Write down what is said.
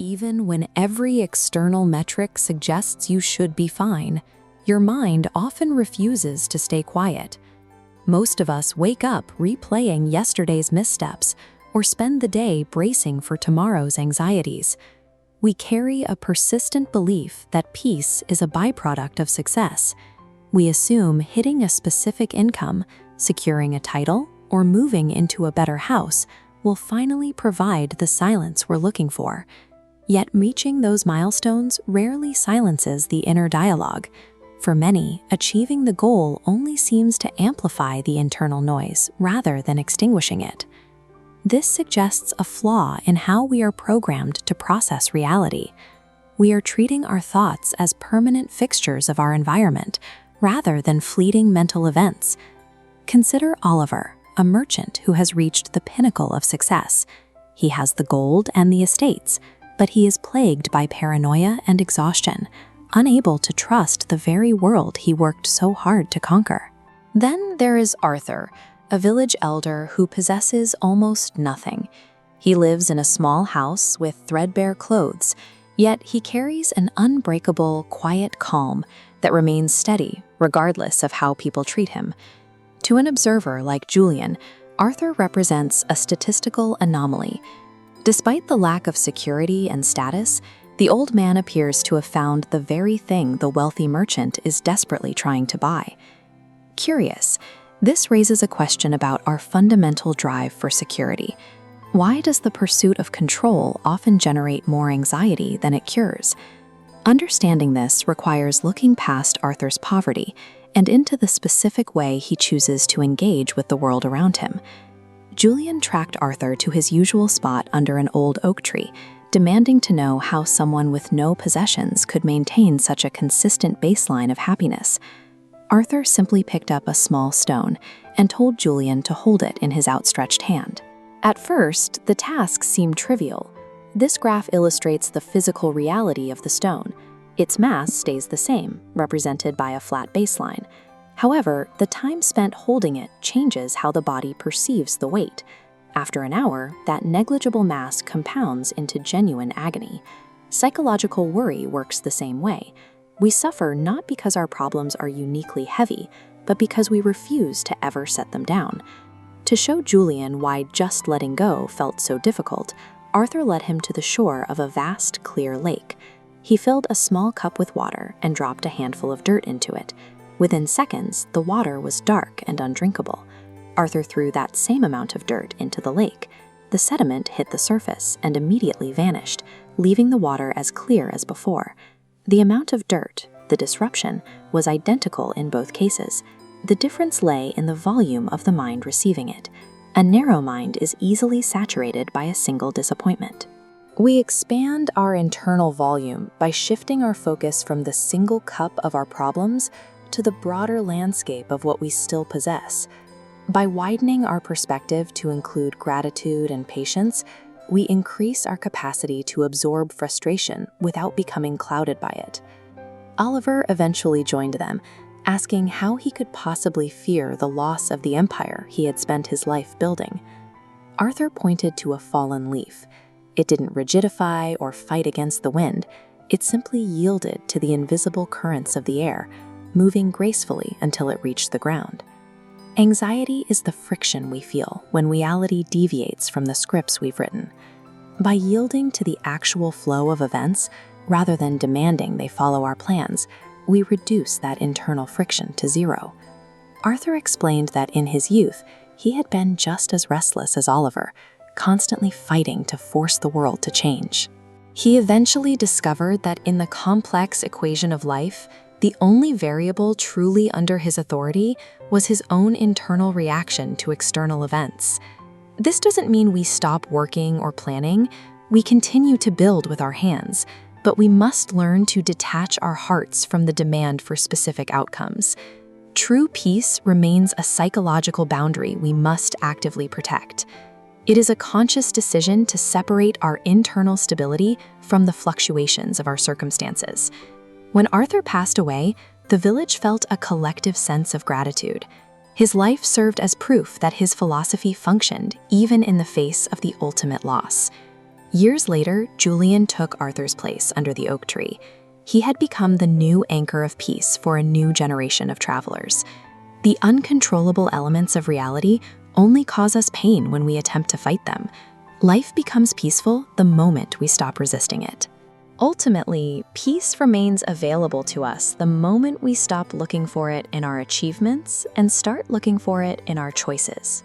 Even when every external metric suggests you should be fine, your mind often refuses to stay quiet. Most of us wake up replaying yesterday's missteps or spend the day bracing for tomorrow's anxieties. We carry a persistent belief that peace is a byproduct of success. We assume hitting a specific income, securing a title, or moving into a better house will finally provide the silence we're looking for. Yet reaching those milestones rarely silences the inner dialogue. For many, achieving the goal only seems to amplify the internal noise rather than extinguishing it. This suggests a flaw in how we are programmed to process reality. We are treating our thoughts as permanent fixtures of our environment rather than fleeting mental events. Consider Oliver, a merchant who has reached the pinnacle of success. He has the gold and the estates, but he is plagued by paranoia and exhaustion, unable to trust the very world he worked so hard to conquer. Then there is Arthur, a village elder who possesses almost nothing. He lives in a small house with threadbare clothes, yet he carries an unbreakable, quiet calm that remains steady regardless of how people treat him. To an observer like Julian, Arthur represents a statistical anomaly. Despite the lack of security and status, the old man appears to have found the very thing the wealthy merchant is desperately trying to buy. Curious, this raises a question about our fundamental drive for security. Why does the pursuit of control often generate more anxiety than it cures? Understanding this requires looking past Arthur's poverty and into the specific way he chooses to engage with the world around him. Julian tracked Arthur to his usual spot under an old oak tree, demanding to know how someone with no possessions could maintain such a consistent baseline of happiness. Arthur simply picked up a small stone and told Julian to hold it in his outstretched hand. At first, the task seemed trivial. This graph illustrates the physical reality of the stone. Its mass stays the same, represented by a flat baseline. However, the time spent holding it changes how the body perceives the weight. After an hour, that negligible mass compounds into genuine agony. Psychological worry works the same way. We suffer not because our problems are uniquely heavy, but because we refuse to ever set them down. To show Julian why just letting go felt so difficult, Arthur led him to the shore of a vast, clear lake. He filled a small cup with water and dropped a handful of dirt into it. Within seconds, the water was dark and undrinkable. Arthur threw that same amount of dirt into the lake. The sediment hit the surface and immediately vanished, leaving the water as clear as before. The amount of dirt, the disruption, was identical in both cases. The difference lay in the volume of the mind receiving it. A narrow mind is easily saturated by a single disappointment. We expand our internal volume by shifting our focus from the single cup of our problems to the broader landscape of what we still possess. By widening our perspective to include gratitude and patience, we increase our capacity to absorb frustration without becoming clouded by it. Oliver eventually joined them, asking how he could possibly fear the loss of the empire he had spent his life building. Arthur pointed to a fallen leaf. It didn't rigidify or fight against the wind. It simply yielded to the invisible currents of the air, moving gracefully until it reached the ground. Anxiety is the friction we feel when reality deviates from the scripts we've written. By yielding to the actual flow of events, rather than demanding they follow our plans, we reduce that internal friction to zero. Arthur explained that in his youth, he had been just as restless as Oliver, constantly fighting to force the world to change. He eventually discovered that in the complex equation of life, the only variable truly under his authority was his own internal reaction to external events. This doesn't mean we stop working or planning. We continue to build with our hands, but we must learn to detach our hearts from the demand for specific outcomes. True peace remains a psychological boundary we must actively protect. It is a conscious decision to separate our internal stability from the fluctuations of our circumstances. When Arthur passed away, the village felt a collective sense of gratitude. His life served as proof that his philosophy functioned even in the face of the ultimate loss. Years later, Julian took Arthur's place under the oak tree. He had become the new anchor of peace for a new generation of travelers. The uncontrollable elements of reality only cause us pain when we attempt to fight them. Life becomes peaceful the moment we stop resisting it. Ultimately, peace remains available to us the moment we stop looking for it in our achievements and start looking for it in our choices.